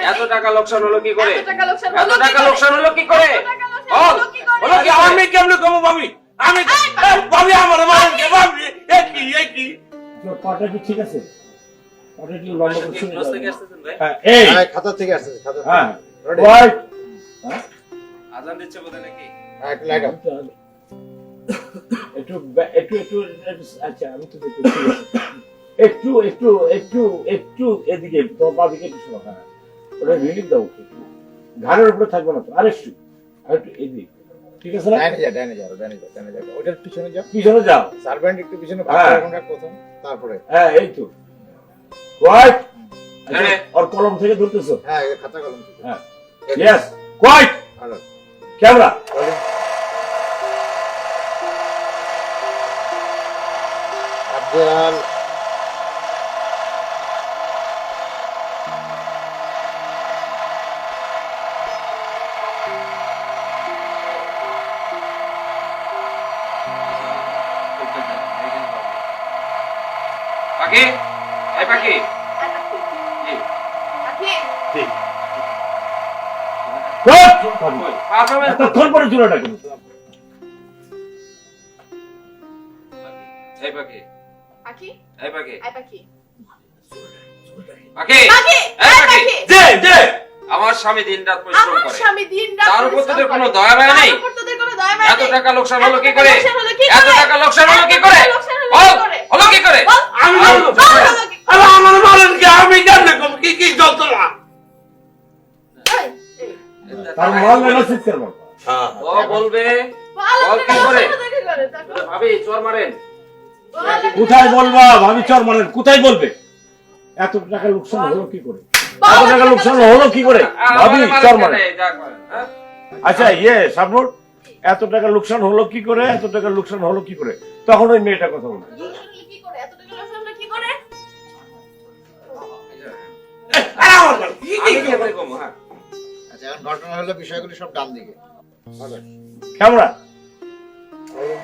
এত টাকা লোকসান হলো কি করে? এত টাকা লোকসান এত টাকা লোকসান হলো কি করে? বলো কি আমি কেমনে কমো ভাবি? আমি ভাবি আমার মারেন কে ভাবি? কি তোর পাটা কি ঠিক আছে? পাটা কি লম্বা করছিস? ক্লোজ থেকে আসতেছেন ভাই? হ্যাঁ এই খাতা থেকে আসছে খাতা থেকে। হ্যাঁ Ready? রাইট আজান দিচ্ছে বোধহয় নাকি? একটু লাইট অফ। একটু একটু একটু আচ্ছা আমি তো দেখছি একটু একটু একটু একটু এদিকে তোর বাদিকে একটু শোনা হ্যাঁ ওটা রিলিফ দাও একটু ঘাড়ের উপরে থাকবে না তো আরেকটু আরেকটু এদিকে ঠিক আছে না ডাইনে যা ওটার পিছনে যাও। পিছনে যাও সার্ভেন্ট একটু পিছনে হ্যাঁ। ভাগ করে প্রথম তারপরে হ্যাঁ এই তো কোয়াইট হ্যাঁ। ওর কলম থেকে ধরতেছো হ্যাঁ এই খাতা কলম থেকে। হ্যাঁ ইয়েস কোয়াইট ভালো। Camera Rolling. আফজাল পাখি, এই পাখি। জি। ঠিক কোয়াইট কই? পাঁচ হবে। এতক্ষণ পরে চুলাটা কেন এই পাখি, পাখি এই পাখি, আই পাখি পাখি, পাখি এই পাখি। দে দে আমার স্বামী দিনরাত পরিশ্রম আমার করে। স্বামী দিনরাত তার উপর তোদের পরিশ্রম কোনো করে। দয়া মায়া নেই? তার উপর তোদের কোনো দয়া মায়া এত নেই? টাকা লোকসান হলো এত কি টাকা করে? লোকসান হলো কি এত করে? টাকা লোকসান হলো কি এত করে? টাকা লোকসান হলো বল, কি করে? হলো কি করে? বল। আমি বল, বলবো। বল হলো কি- আরে আমার মারেন কে আমি কেমনে কম কি যন্ত্রণা এই, এই, তার মন লাগা চিৎকার মারবা হ্যাঁ ও বলবে, বল, বল কি টাকা করে? লোকসান হলো কি করে? তারপর ভাবি চোর মারেন। বল, কোথায় বলবা ভাবি চর মারেন কোথায় বলবে এত টাকা লোকসান হলো কি করে এত টাকা লোকসান হলো কি করে ভাবি চর মারেন যা করেন, হ্যাঁ? আচ্ছা ইয়ে সাবনুর এত টাকা লোকসান হলো কি করে এত টাকা লোকসান হলো কি করে তখন ওই মেয়েটা কথা বলে লোকসান হলো কি করে? এত টাকা লোকসান হলো কি করে? আরে আমার বল, আমি কি করে কমবো, হ্যাঁ? আচ্ছা এখন ঘটনা হলো বিষয়গুলি সব ডান দিকে। Camera Rolling.